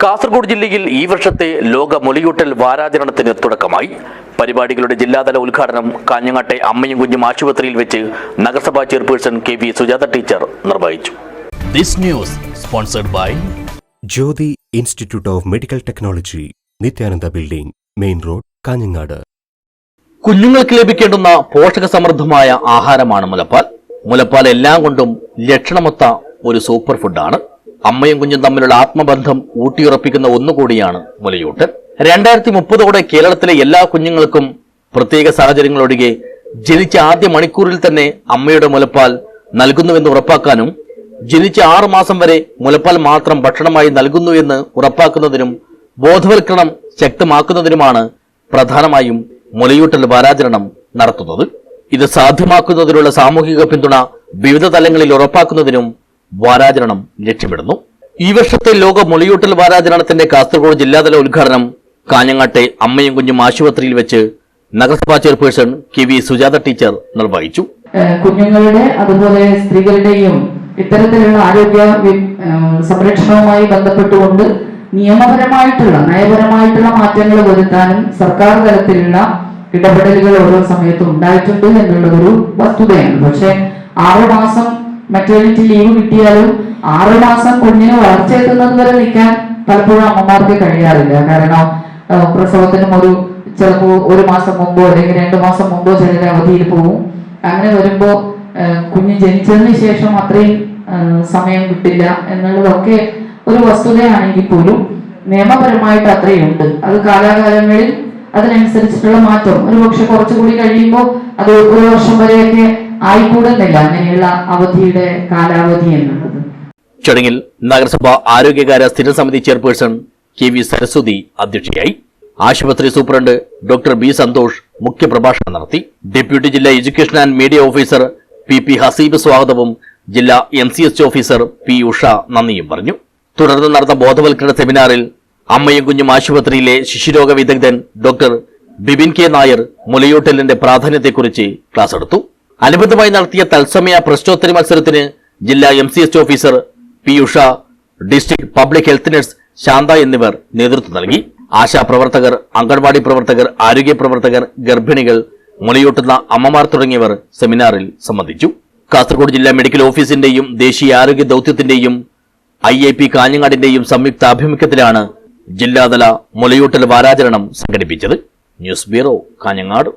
കാസർഗോഡ് ജില്ലയിൽ ഈ വർഷത്തെ ലോക മുലയൂട്ടൽ വാരാചരണത്തിന് തുടക്കമായി. പരിപാടികളുടെ ജില്ലാതല ഉദ്ഘാടനം കാഞ്ഞങ്ങാട്ടെ അമ്മയും കുഞ്ഞും ആശുപത്രിയിൽ വെച്ച് നഗരസഭാ ചെയർപേഴ്സൺ KV സുജാത ടീച്ചർ നിർവഹിച്ചു. This news sponsored by Jyothi institute of medical technology, Nithyananda building, main road, Kanhangad. കുഞ്ഞുങ്ങൾക്ക് ലഭിക്കേണ്ടുന്ന പോഷക സമൃദ്ധമായ ആഹാരമാണ് മുലപ്പാൽ. മുലപ്പാൽ എല്ലാം കൊണ്ടും ലക്ഷണമൊത്ത ഒരു സൂപ്പർ ഫുഡാണ്. അമ്മയും കുഞ്ഞും തമ്മിലുള്ള ആത്മബന്ധം ഊട്ടിയുറപ്പിക്കുന്ന ഒന്നുകൂടിയാണ് മുലയൂട്ടൽ. 2030 കേരളത്തിലെ എല്ലാ കുഞ്ഞുങ്ങൾക്കും പ്രത്യേക സാഹചര്യങ്ങളൊഴികെ ജനിച്ച ആദ്യ മണിക്കൂറിൽ തന്നെ അമ്മയുടെ മുലപ്പാൽ നൽകുന്നുവെന്ന് ഉറപ്പാക്കാനും ജനിച്ച 6 മാസം വരെ മുലപ്പാൽ മാത്രം ഭക്ഷണമായി നൽകുന്നു എന്ന് ഉറപ്പാക്കുന്നതിനും ബോധവൽക്കരണം ശക്തമാക്കുന്നതിനുമാണ് പ്രധാനമായും മുലയൂട്ടൽ വാരാചരണം നടത്തുന്നത്. ഇത് സാധ്യമാക്കുന്നതിനുള്ള സാമൂഹിക പിന്തുണ വിവിധ തലങ്ങളിൽ ഉറപ്പാക്കുന്നതിനും വാരാചരണം ലക്ഷ്യമിടുന്നു. ഈ വർഷത്തെ ലോക മുലയൂട്ടൽ വാരാചരണത്തിന്റെ കാസർഗോഡ് ജില്ലാതല ഉദ്ഘാടനം കാഞ്ഞങ്ങാട്ടെ അമ്മയും കുഞ്ഞും ആശുപത്രിയിൽ വെച്ച് നഗരസഭാ ചെയർപേഴ്സൺ KV സുജാത ടീച്ചർ നിർവഹിച്ചു. കുഞ്ഞുങ്ങളുടെ അതുപോലെ സ്ത്രീകളുടെയും ഇത്തരത്തിലുള്ള ആരോഗ്യ സംരക്ഷണവുമായി ബന്ധപ്പെട്ടുകൊണ്ട് നിയമപരമായിട്ടുള്ള നയപരമായിട്ടുള്ള മാറ്റങ്ങൾ വരുത്താനും സർക്കാർ തലത്തിലുള്ള ഇടപെടലുകൾ ഓരോ സമയത്തും ഉണ്ടായിട്ടുണ്ട് എന്നുള്ളത് ഒരു വസ്തുതയാണ്. പക്ഷെ 6 മാസം മെറ്റേണിറ്റി ലീവ് കിട്ടിയാലും 6 മാസം കുഞ്ഞിന് വളർച്ചയെത്തുന്നത് വരെ നിൽക്കാൻ പലപ്പോഴും അമ്മമാർക്ക് കഴിയാറില്ല. കാരണം പ്രസവത്തിനും ചിലപ്പോൾ 1 മാസം മുമ്പോ അല്ലെങ്കിൽ 2 മാസം മുമ്പോ ചിലർ അവധിയിൽ പോകും. അങ്ങനെ വരുമ്പോ കുഞ്ഞ് ജനിച്ചതിന് ശേഷം അത്രയും സമയം കിട്ടില്ല എന്നുള്ളതൊക്കെ ഒരു വസ്തുതയാണെങ്കിൽ പോലും നിയമപരമായിട്ട് അത്രയുണ്ട്. അത് കാലാകാലങ്ങളിൽ അതിനനുസരിച്ചിട്ടുള്ള മാറ്റം ഒരുപക്ഷെ കുറച്ചുകൂടി കഴിയുമ്പോൾ അത് 1 വർഷം വരെയൊക്കെ ആയിക്കൂടുന്നില്ല അങ്ങനെയുള്ള അവധിയുടെ കാലാവധി എന്നുള്ളത്. ചടങ്ങിൽ നഗരസഭ ആരോഗ്യകാര്യ സ്ഥിര സമിതി ചെയർപേഴ്സൺ KV സരസ്വതി അധ്യക്ഷയായി. ആശുപത്രി സൂപ്രണ്ട് ഡോക്ടർ B സന്തോഷ് മുഖ്യപ്രഭാഷണം നടത്തി. ഡെപ്യൂട്ടി ജില്ലാ education and media officer PP Haseeb സ്വാഗതവും ജില്ലാ MCH ഓഫീസർ P ഉഷ നന്ദിയും പറഞ്ഞു. തുടർന്ന് നടന്ന ബോധവൽക്കരണ സെമിനാറിൽ അമ്മയും കുഞ്ഞും ആശുപത്രിയിലെ ശിശുരോഗ വിദഗ്ധൻ ഡോക്ടർ ബിബിൻ K നായർ മുലയൂട്ടലിന്റെ പ്രാധാന്യത്തെക്കുറിച്ച് ക്ലാസ് എടുത്തു. അനുബന്ധമായി നടത്തിയ തത്സമയ പ്രശ്നോത്തരി മത്സരത്തിന് ജില്ലാ MCH officer P Usha, district public health nurse Shantha എന്നിവർ നേതൃത്വം നൽകി. ആശാപ്രവർത്തകർ, അംഗൻവാടി പ്രവർത്തകർ, ആരോഗ്യ പ്രവർത്തകർ, ഗർഭിണികൾ, മുലയൂട്ടുന്ന അമ്മമാർ തുടങ്ങിയവർ സെമിനാറിൽ സംബന്ധിച്ചു. കാസർഗോഡ് ജില്ലാ മെഡിക്കൽ ഓഫീസിന്റെയും ദേശീയ ആരോഗ്യ ദൌത്യത്തിന്റെയും IAP കാഞ്ഞങ്ങാടിന്റെയും സംയുക്താഭിമുഖ്യത്തിലാണ് ജില്ലാതല മുലയൂട്ടൽ വാരാചരണം സംഘടിപ്പിച്ചത്. News bureau, Kanhangad.